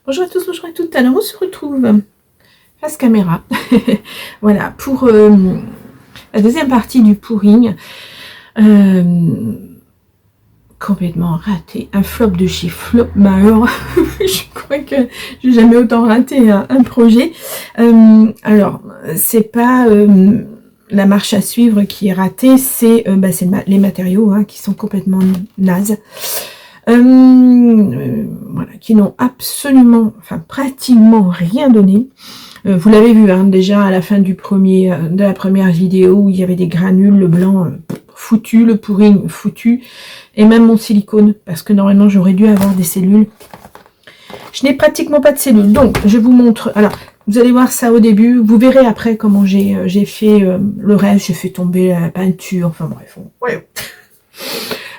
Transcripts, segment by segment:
Bonjour à tous, bonjour à toutes. Alors on se retrouve face caméra. Voilà, pour la deuxième partie du pouring. Complètement raté. Un flop de chez Flop Maheur. Je crois que j'ai jamais autant raté un projet. Alors, c'est pas la marche à suivre qui est ratée, c'est les matériaux qui sont complètement nazes. Voilà, qui n'ont absolument, enfin pratiquement rien donné. Vous l'avez vu déjà à la fin de la première vidéo où il y avait des granules, le blanc foutu, le pouring foutu, et même mon silicone, parce que normalement j'aurais dû avoir des cellules. Je n'ai pratiquement pas de cellules, donc je vous montre. Alors, vous allez voir ça au début, vous verrez après comment j'ai fait le reste, j'ai fait tomber la peinture, enfin bref, ouais.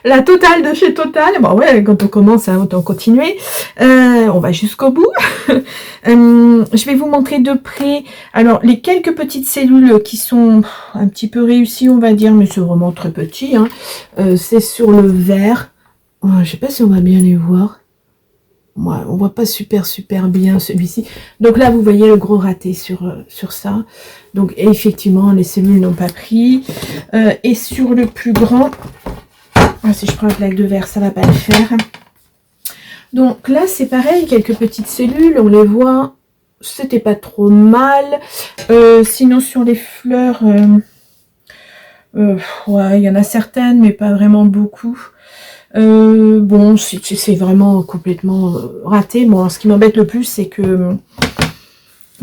La totale de chez Total. Bon ouais, quand on commence, autant continuer. On va jusqu'au bout. Je vais vous montrer de près. Alors, les quelques petites cellules qui sont un petit peu réussies, on va dire, mais c'est vraiment très petit. C'est sur le vert. Je sais pas si on va bien les voir. Ouais, on voit pas super bien celui-ci. Donc là, vous voyez le gros raté sur ça. Donc effectivement, les cellules n'ont pas pris. Et sur le plus grand... si je prends la plaque de verre, ça va pas le faire. Donc là, c'est pareil, quelques petites cellules, on les voit, c'était pas trop mal. Sinon, sur les fleurs, ouais, il y en a certaines, mais pas vraiment beaucoup. Bon, c'est vraiment complètement raté. Bon, ce qui m'embête le plus, c'est que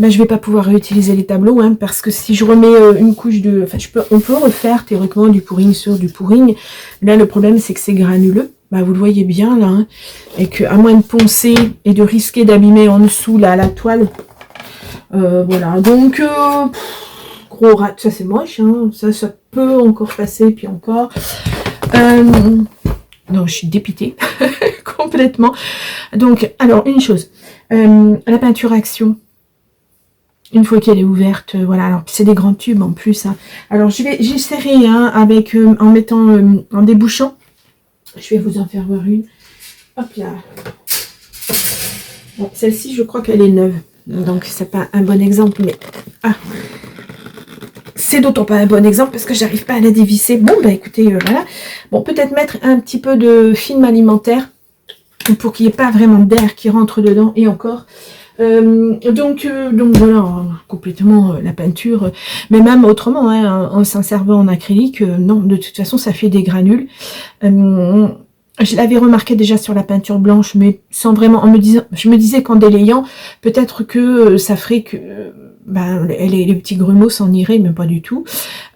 je vais pas pouvoir réutiliser les tableaux, parce que si je remets une couche de... Enfin, on peut refaire théoriquement du pouring sur du pouring. Là, le problème, c'est que c'est granuleux. Vous le voyez bien, là. Et que, à moins de poncer et de risquer d'abîmer en dessous, là, la toile. Voilà. Donc, gros rat. Ça, c'est moche, Ça peut encore passer, puis encore. Non, je suis dépitée. Complètement. Donc, alors, une chose. La peinture action. Une fois qu'elle est ouverte, voilà. Alors c'est des grands tubes en plus. Alors j'essaierai avec en mettant en débouchant. Je vais vous en faire voir une. Hop là. Bon, celle-ci, je crois qu'elle est neuve, donc c'est pas un bon exemple, mais c'est d'autant pas un bon exemple parce que j'arrive pas à la dévisser. Bon, écoutez, voilà. Bon, peut-être mettre un petit peu de film alimentaire pour qu'il n'y ait pas vraiment d'air qui rentre dedans et encore. Donc voilà, complètement la peinture, mais même autrement, en s'en servant en acrylique, non, de toute façon ça fait des granules. Je l'avais remarqué déjà sur la peinture blanche, mais sans vraiment, je me disais qu'en délayant, peut-être que ça ferait que les petits grumeaux s'en iraient, mais pas du tout.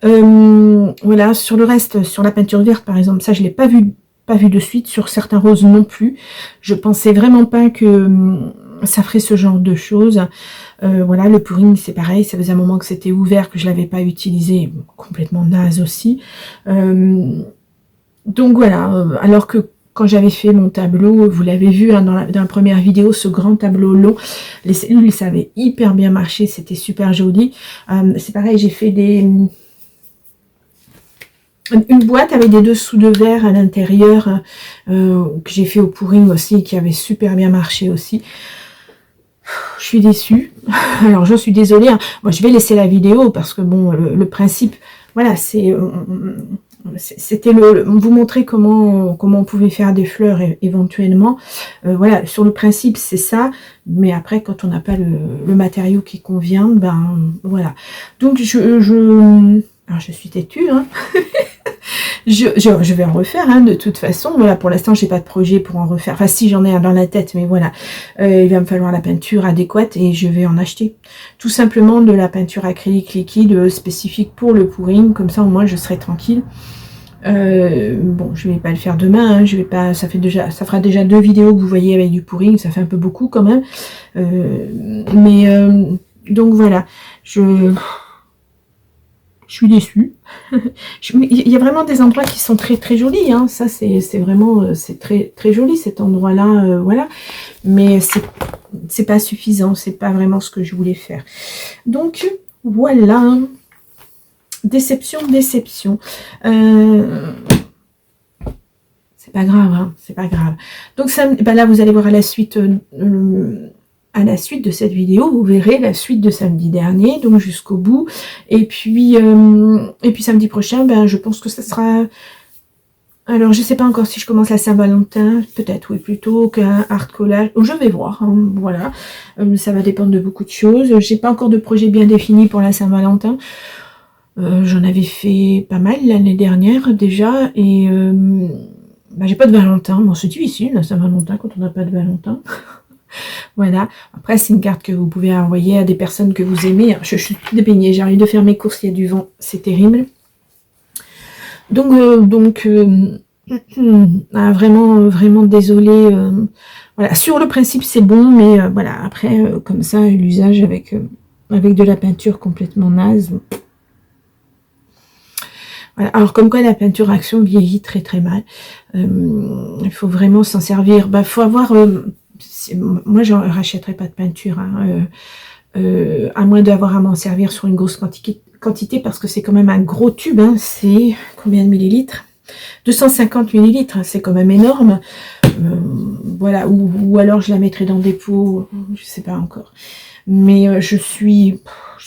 Voilà, sur le reste, sur la peinture verte par exemple, ça je l'ai pas vu de suite, sur certains roses non plus. Je pensais vraiment pas que ça ferait ce genre de choses. Voilà, le pouring c'est pareil, ça faisait un moment que c'était ouvert, que je l'avais pas utilisé, complètement naze aussi. Donc voilà, alors que quand j'avais fait mon tableau, vous l'avez vu dans la première vidéo, ce grand tableau long, les cellules ça avait hyper bien marché, c'était super joli. C'est pareil, j'ai fait une boîte avec des dessous de verre à l'intérieur que j'ai fait au pouring aussi, qui avait super bien marché aussi. Je suis déçue. Alors j'en suis désolée. Moi je vais laisser la vidéo parce que bon, le principe, voilà, c'était vous montrer comment on pouvait faire des fleurs éventuellement. Voilà, sur le principe c'est ça, mais après quand on n'a pas le matériau qui convient, voilà. Donc alors je suis têtue, je vais en refaire de toute façon. Voilà, pour l'instant j'ai pas de projet pour en refaire. Enfin si, j'en ai un dans la tête, mais voilà, il va me falloir la peinture adéquate et je vais en acheter tout simplement de la peinture acrylique liquide spécifique pour le pouring, comme ça au moins je serai tranquille. Bon, je vais pas le faire demain, je vais pas, ça fera déjà 2 vidéos que vous voyez avec du pouring, ça fait un peu beaucoup quand même. Donc voilà, je suis déçue. Il y a vraiment des endroits qui sont très très jolis, ça c'est vraiment, c'est très joli cet endroit là, voilà, mais c'est pas suffisant, c'est pas vraiment ce que je voulais faire. Donc voilà, déception. C'est pas grave, c'est pas grave. Donc ça, là vous allez voir à la suite à la suite de cette vidéo, vous verrez la suite de samedi dernier, donc jusqu'au bout. Et puis samedi prochain, ben, je pense que ça sera... Alors, je sais pas encore si je commence la Saint-Valentin, peut-être, oui, plutôt qu'un art collage. Je vais voir, hein, voilà. Ça va dépendre de beaucoup de choses. J'ai pas encore de projet bien défini pour la Saint-Valentin. J'en avais fait pas mal l'année dernière déjà, et bah, j'ai pas de Valentin. Bon, c'est difficile la Saint-Valentin quand on n'a pas de Valentin. Voilà. Après, c'est une carte que vous pouvez envoyer à des personnes que vous aimez. Je suis débaignée, j'ai envie de faire mes courses, il y a du vent, c'est terrible. Donc vraiment désolée. Voilà, sur le principe c'est bon, mais voilà, après comme ça l'usage avec de la peinture complètement naze. Voilà. Alors comme quoi la peinture action vieillit très très mal. Il faut vraiment s'en servir. Bah faut avoir. Moi je rachèterai pas de peinture, hein, à moins d'avoir à m'en servir sur une grosse quantité parce que c'est quand même un gros tube, hein, c'est combien de millilitres? 250 millilitres, hein, c'est quand même énorme. Voilà, ou alors je la mettrai dans des pots, je sais pas encore. Mais je suis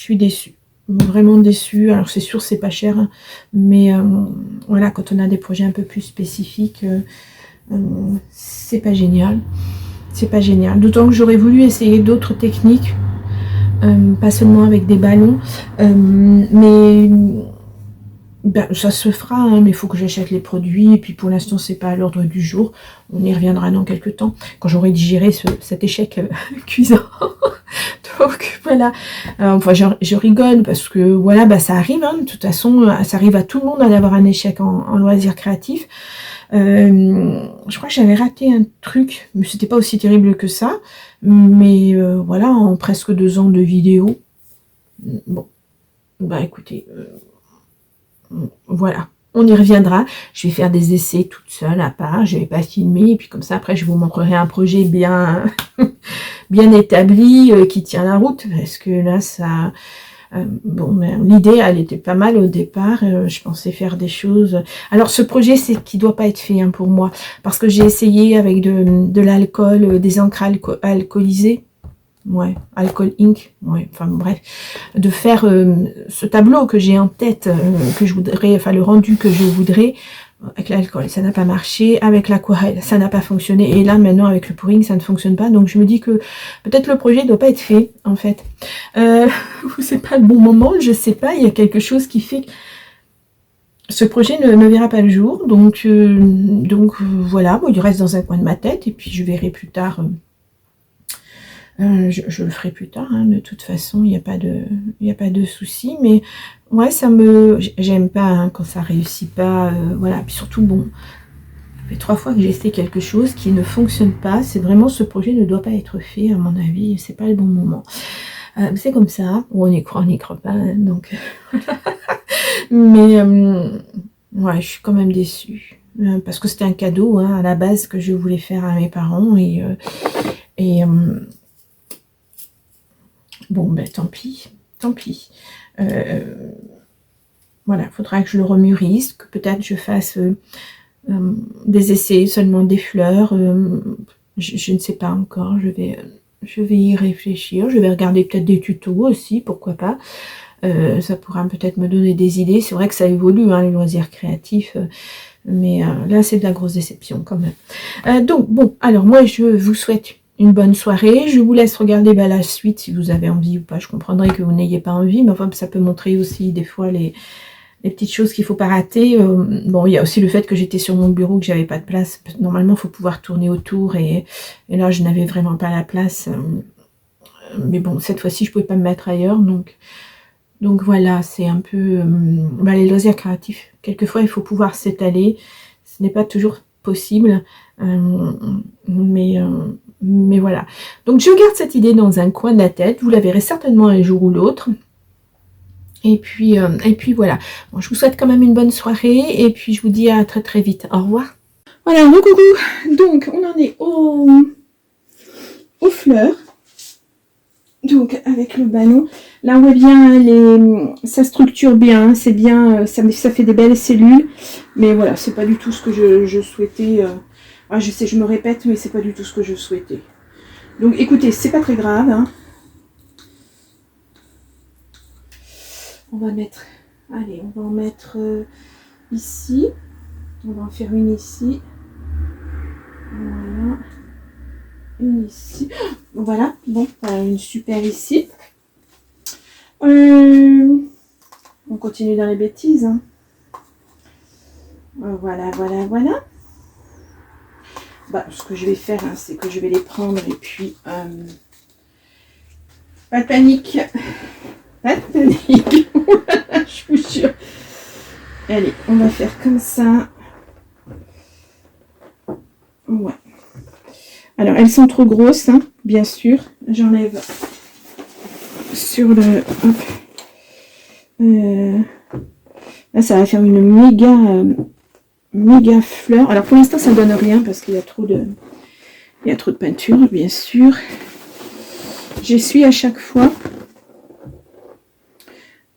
déçue, vraiment déçue. Alors c'est sûr c'est pas cher, hein, mais voilà, quand on a des projets un peu plus spécifiques, c'est pas génial. C'est pas génial. D'autant que j'aurais voulu essayer d'autres techniques. Pas seulement avec des ballons, mais ben, ça se fera, hein, mais il faut que j'achète les produits, et puis pour l'instant c'est pas à l'ordre du jour, on y reviendra dans quelques temps, quand j'aurai digéré cet échec cuisant. Donc voilà, enfin je rigole, parce que voilà, bah, ça arrive, hein, de toute façon, ça arrive à tout le monde d'avoir un échec en loisir créatif. Je crois que j'avais raté un truc, mais c'était pas aussi terrible que ça. Mais voilà, en presque 2 ans de vidéo, bon, bah écoutez, voilà, on y reviendra. Je vais faire des essais toute seule à part, je vais pas filmer, et puis comme ça après je vous montrerai un projet bien bien établi, qui tient la route, parce que là ça... bon, l'idée elle était pas mal au départ, je pensais faire des choses. Alors ce projet c'est qui doit pas être fait, hein, pour moi, parce que j'ai essayé avec de l'alcool, des encres alcoolisées, ouais, alcool ink, ouais, enfin bref, de faire ce tableau que j'ai en tête, que je voudrais, enfin le rendu que je voudrais. Avec l'alcool, ça n'a pas marché. Avec l'aquarelle, ça n'a pas fonctionné. Et là, maintenant, avec le pouring, ça ne fonctionne pas. Donc, je me dis que peut-être le projet ne doit pas être fait, en fait. C'est pas le bon moment, je sais pas. Il y a quelque chose qui fait que ce projet ne verra pas le jour. Donc voilà, bon, il reste dans un coin de ma tête. Et puis, je verrai plus tard... je le ferai plus tard, hein, de toute façon, il n'y a pas de souci, mais ouais, j'aime pas, hein, quand ça réussit pas, voilà, puis surtout, bon, ça fait 3 fois que j'essaie quelque chose qui ne fonctionne pas, c'est vraiment, ce projet ne doit pas être fait, à mon avis, c'est pas le bon moment. C'est comme ça, ou on y croit pas, hein, donc, mais, ouais, je suis quand même déçue, parce que c'était un cadeau, hein, à la base, que je voulais faire à mes parents, et bon, ben tant pis, tant pis. Voilà, il faudra que je le remûrisse, que peut-être je fasse des essais, seulement des fleurs. Je ne sais pas encore, je vais y réfléchir. Je vais regarder peut-être des tutos aussi, pourquoi pas. Ça pourra peut-être me donner des idées. C'est vrai que ça évolue, hein, les loisirs créatifs. Mais là, c'est de la grosse déception quand même. Donc, bon, alors moi, je vous souhaite une bonne soirée. Je vous laisse regarder la suite si vous avez envie ou pas. Je comprendrai que vous n'ayez pas envie, mais enfin, ça peut montrer aussi des fois les petites choses qu'il ne faut pas rater. Bon, il y a aussi le fait que j'étais sur mon bureau, que j'avais pas de place. Normalement, il faut pouvoir tourner autour, et là, je n'avais vraiment pas la place. Mais bon, cette fois-ci, je ne pouvais pas me mettre ailleurs. Donc voilà, c'est un peu... les loisirs créatifs, quelquefois, il faut pouvoir s'étaler. Ce n'est pas toujours possible. Mais voilà. Donc je garde cette idée dans un coin de la tête. Vous la verrez certainement un jour ou l'autre. Et puis voilà. Bon, je vous souhaite quand même une bonne soirée. Et puis je vous dis à très très vite. Au revoir. Voilà, coucou. Donc on en est aux fleurs. Donc avec le ballon. Là on voit bien ça structure bien. C'est bien. Ça fait des belles cellules. Mais voilà, c'est pas du tout ce que je souhaitais. Je sais, je me répète, mais c'est pas du tout ce que je souhaitais. Donc écoutez, c'est pas très grave. Hein. On va mettre... Allez, on va en mettre ici. On va en faire une ici. Voilà. Une ici. Voilà. Bon, une super ici. On continue dans les bêtises. Hein. Voilà, voilà, voilà. Bah, ce que je vais faire, hein, c'est que je vais les prendre et puis... pas de panique. Pas de panique. Je vous jure. Allez, on va faire comme ça. Ouais. Alors, elles sont trop grosses, hein, bien sûr. J'enlève sur le... Là, ça va faire une méga fleur. Alors, pour l'instant, ça ne donne rien parce qu'il y a trop de... Il y a trop de peinture, bien sûr. J'essuie à chaque fois.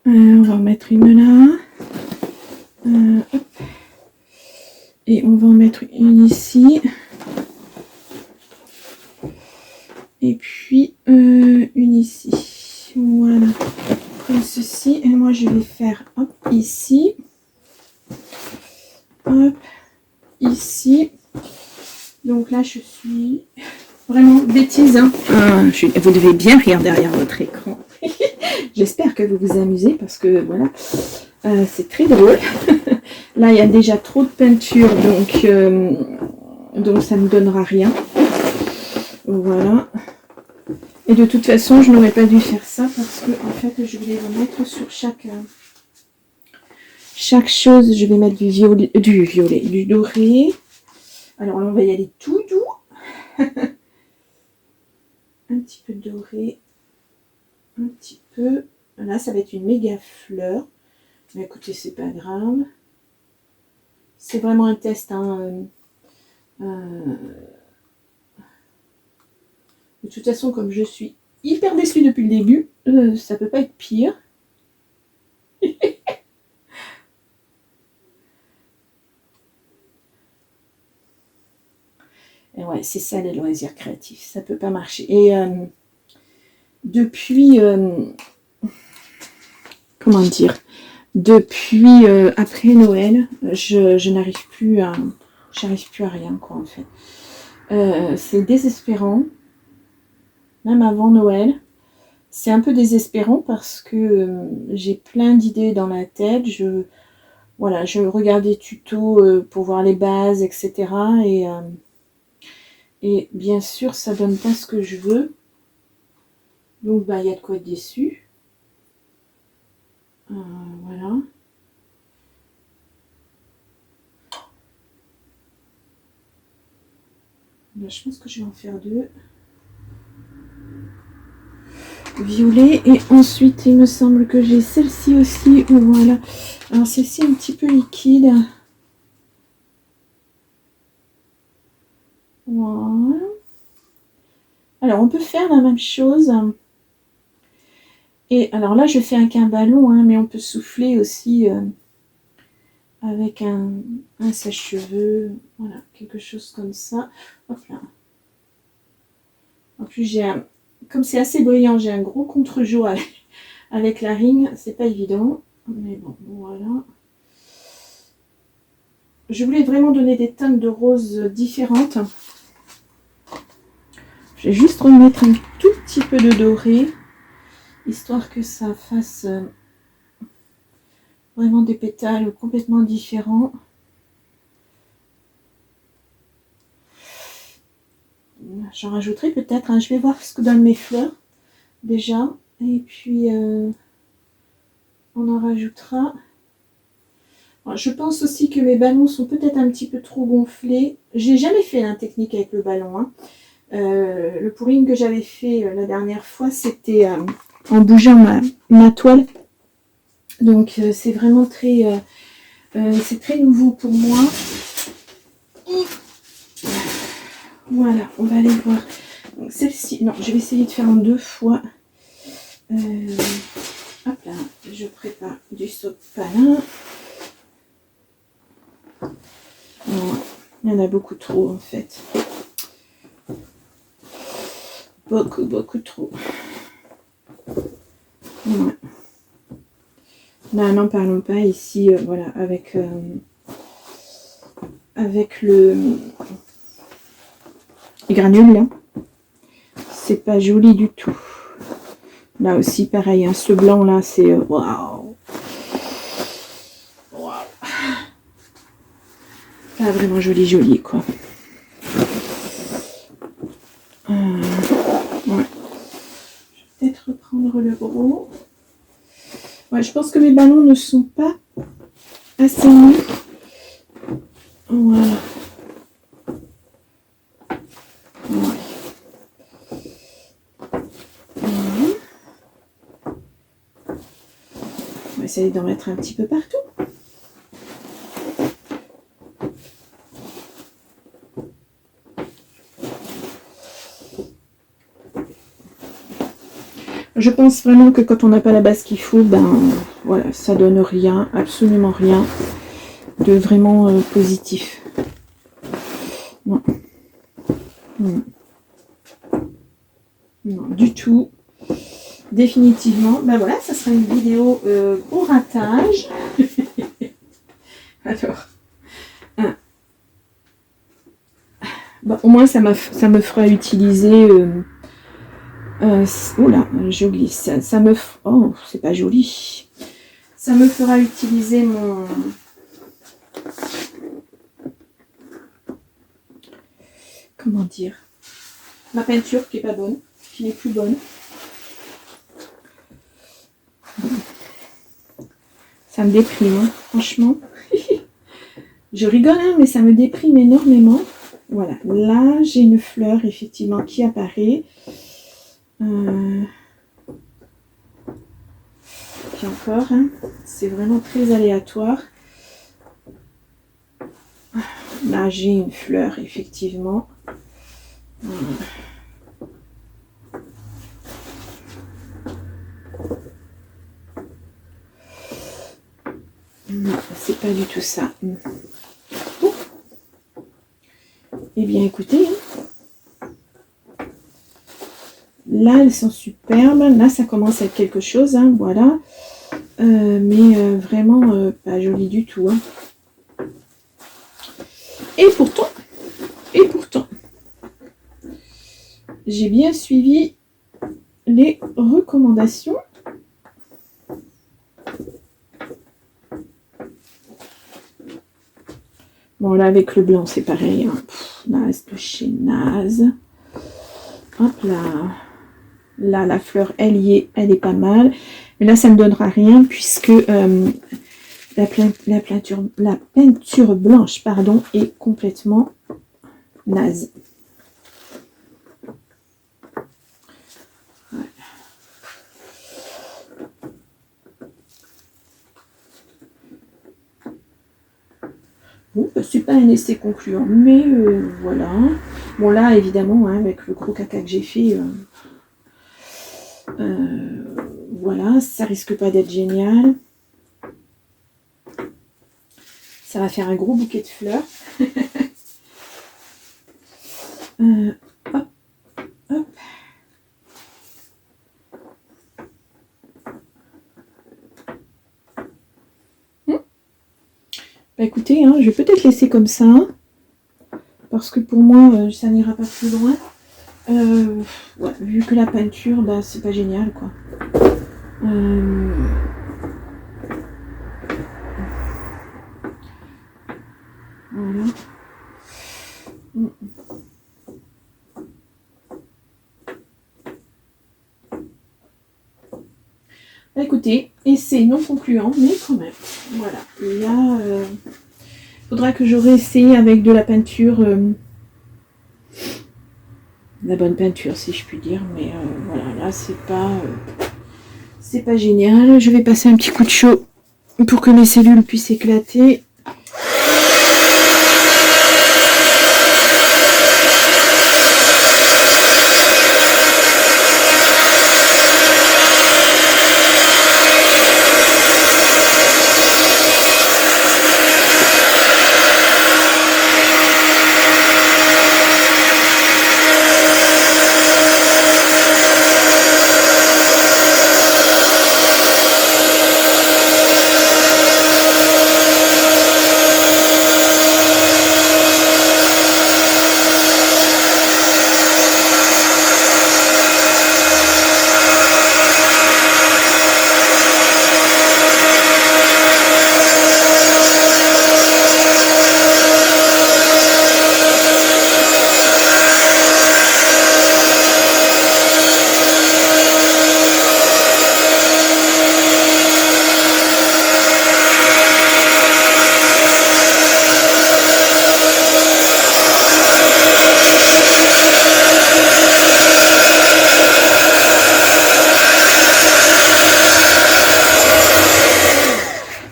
On va en mettre une là. Hop. Et on va en mettre une ici. Et puis une ici. Voilà. Comme ceci. Et moi, je vais faire hop, ici. Hop. Ici. Donc là, je suis vraiment bêtise. Hein. Vous devez bien rire derrière votre écran. J'espère que vous vous amusez parce que voilà, c'est très drôle. Là, il y a déjà trop de peinture, donc ça ne donnera rien. Voilà. Et de toute façon, je n'aurais pas dû faire ça parce que en fait, je voulais remettre sur chaque chose, je vais mettre du violet, du doré. Alors là, on va y aller tout doux. Un petit peu doré. Un petit peu. Là, ça va être une méga fleur. Mais écoutez, c'est pas grave. C'est vraiment un test. Hein. De toute façon, comme je suis hyper déçue depuis le début, ça peut pas être pire. Et ouais, c'est ça les loisirs créatifs. Ça peut pas marcher. Et depuis... comment dire, depuis après Noël, je n'arrive plus à rien, quoi, en fait. C'est désespérant, même avant Noël. C'est un peu désespérant parce que j'ai plein d'idées dans la tête. Je regarde des tutos pour voir les bases, etc. Et bien sûr, ça donne pas ce que je veux. Donc, bah, il y a de quoi être déçu. Voilà. Là, je pense que je vais en faire 2. Violet. Et ensuite, il me semble que j'ai celle-ci aussi. Voilà. Alors, celle-ci un petit peu liquide. Voilà. Alors, on peut faire la même chose. Et alors là, je fais avec un ballon, hein, mais on peut souffler aussi avec un sèche-cheveux. Voilà, quelque chose comme ça. Hop là. En plus, comme c'est assez brillant, j'ai un gros contre-jour avec la ring. C'est pas évident. Mais bon, voilà. Je voulais vraiment donner des teintes de rose différentes. Je vais juste remettre un tout petit peu de doré, histoire que ça fasse vraiment des pétales complètement différents. J'en rajouterai peut-être, hein. Je vais voir ce que donnent mes fleurs déjà, et puis on en rajoutera. Alors, je pense aussi que mes ballons sont peut-être un petit peu trop gonflés. J'ai jamais fait la technique avec le ballon, hein. Le pouring que j'avais fait la dernière fois, c'était en bougeant ma toile. Donc c'est vraiment très c'est très nouveau pour moi. Voilà, on va aller voir. Celle-ci, non, je vais essayer de faire en 2 fois. Hop là, je prépare du sopalin. Non, il y en a beaucoup trop en fait. beaucoup trop. Ouais. Là, n'en parlons pas ici, voilà, avec les granules, là. C'est pas joli du tout. Là aussi, pareil, hein, ce blanc, là, c'est... waouh! Waouh! Pas vraiment joli, quoi. Ouais. Je vais peut-être reprendre le gros. Ouais, je pense que mes ballons ne sont pas assez nus. Voilà. Ouais. On va essayer d'en mettre un petit peu partout. Je pense vraiment que quand on n'a pas la base qu'il faut, ben voilà, ça donne rien, absolument rien de vraiment positif. Non. Non. Non, du tout. Définitivement. Ben voilà, ça sera une vidéo au ratage. Alors. Bon, au moins, ça me fera utiliser... oula, je glisse. Ça me... Oh, c'est pas joli. Ça me fera utiliser mon... Comment dire? Ma peinture qui est pas bonne, qui n'est plus bonne. Ça me déprime, hein, franchement. Je rigole, hein, mais ça me déprime énormément. Voilà, là, j'ai une fleur, effectivement, qui apparaît. Puis encore, hein, c'est vraiment très aléatoire. Là, j'ai une fleur, effectivement. Non, c'est pas du tout ça. Eh bien, écoutez, là, elles sont superbes. Là, ça commence à être quelque chose, hein, voilà. Mais vraiment pas joli du tout. Hein. Et pourtant, j'ai bien suivi les recommandations. Bon, là, avec le blanc, c'est pareil. Hein. Naze de chez Naze. Hop là. Là, la fleur, elle y est, elle est pas mal. Mais là, ça ne donnera rien puisque la peinture blanche, pardon, est complètement naze. Ouais. Bon, c'est pas un essai concluant, mais voilà. Bon, là, évidemment, hein, avec le gros caca que j'ai fait, voilà, ça risque pas d'être génial. Ça va faire un gros bouquet de fleurs. Hop, hop. Bah écoutez, hein, je vais peut-être laisser comme ça, hein, parce que pour moi, ça n'ira pas plus loin. Ouais, vu que la peinture, bah, c'est pas génial, quoi. Voilà. Bah, écoutez, essai non concluant, mais quand même. Voilà. Là, faudra que je réessaye avec de la peinture, la bonne peinture, si je puis dire. Mais voilà, là, c'est pas génial. Je vais passer un petit coup de chaud pour que mes cellules puissent éclater.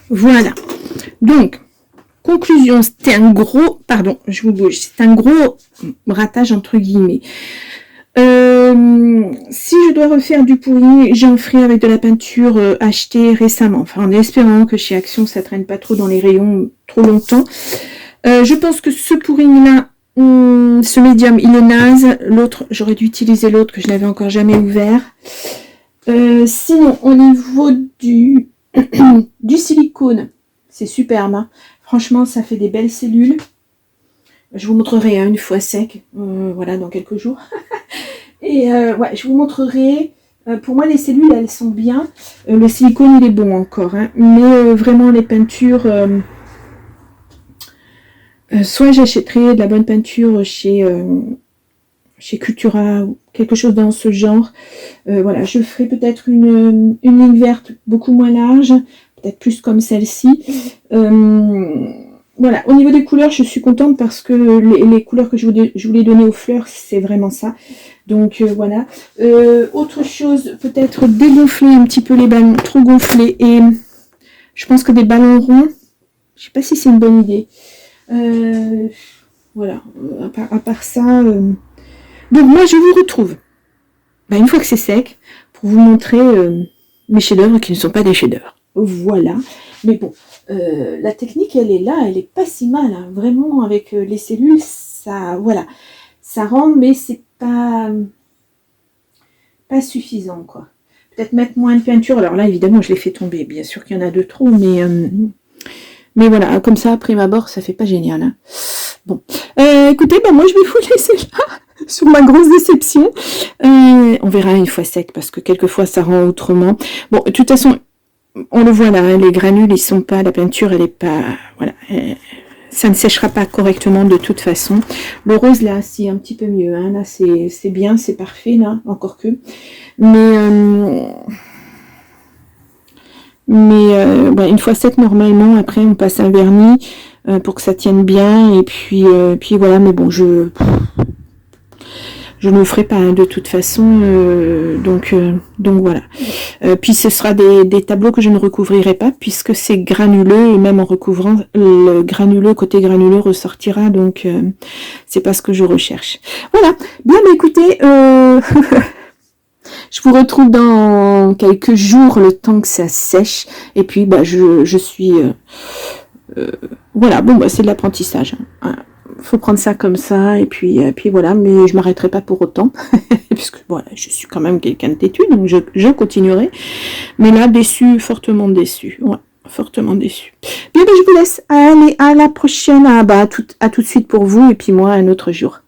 Voilà. Donc, conclusion, c'était un gros, pardon, je vous bouge, c'est un gros ratage entre guillemets. Si je dois refaire du pourri, j'en ferai avec de la peinture achetée récemment, enfin en espérant que chez Action ça traîne pas trop dans les rayons trop longtemps. Je pense que ce pourri-là, ce médium, il est naze. L'autre, j'aurais dû utiliser l'autre que je n'avais encore jamais ouvert. Sinon, au niveau du, du silicone, c'est superbe. Hein. Franchement, ça fait des belles cellules. Je vous montrerai une fois sec, voilà, dans quelques jours. Et ouais, je vous montrerai. Pour moi, les cellules, elles sont bien. Le silicone, il est bon encore. Hein, mais vraiment, les peintures... soit j'achèterai de la bonne peinture chez Cultura ou quelque chose dans ce genre. Voilà, je ferai peut-être une ligne verte beaucoup moins large, peut-être plus comme celle-ci. Voilà, au niveau des couleurs, je suis contente parce que les couleurs que je voulais donner aux fleurs, c'est vraiment ça. Donc voilà. Autre chose, peut-être dégonfler un petit peu les ballons, trop gonflés. Et je pense que des ballons ronds, je sais pas si c'est une bonne idée. Voilà, à part ça. Donc moi je vous retrouve une fois que c'est sec pour vous montrer mes chefs-d'œuvre qui ne sont pas des chefs-d'œuvre. Voilà. Mais bon, la technique elle est là, elle est pas si mal. Hein. Vraiment avec les cellules, ça, voilà, ça rend, mais c'est pas suffisant quoi. Peut-être mettre moins de peinture. Alors là évidemment je l'ai fait tomber. Bien sûr qu'il y en a de trop, mais voilà, comme ça, après ma abord, ça fait pas génial. Hein. Bon, écoutez, moi je vais vous laisser là, sur ma grosse déception. On verra une fois sec, parce que quelquefois ça rend autrement. Bon, de toute façon, on le voit là, hein, les granules, ils sont pas, la peinture, elle est pas, voilà, ça ne séchera pas correctement de toute façon. Le rose là, c'est un petit peu mieux, hein, là c'est bien, c'est parfait là, encore que. Mais une fois sec normalement, après on passe un vernis pour que ça tienne bien et puis voilà. Mais bon, je ne le ferai pas hein, de toute façon, donc voilà. Puis ce sera des tableaux que je ne recouvrirai pas puisque c'est granuleux et même en recouvrant le granuleux, côté granuleux ressortira, donc c'est pas ce que je recherche. Voilà. Bien, mais écoutez. Je vous retrouve dans quelques jours, le temps que ça sèche. Et puis, je suis... voilà, bon, c'est de l'apprentissage. Hein. Faut prendre ça comme ça. Et puis voilà, mais je m'arrêterai pas pour autant. Puisque, voilà, je suis quand même quelqu'un de têtu, donc je continuerai. Mais là, déçu, fortement déçu. Ouais, fortement déçu. Bien, je vous laisse. Allez, à la prochaine. À tout de suite pour vous. Et puis moi, un autre jour.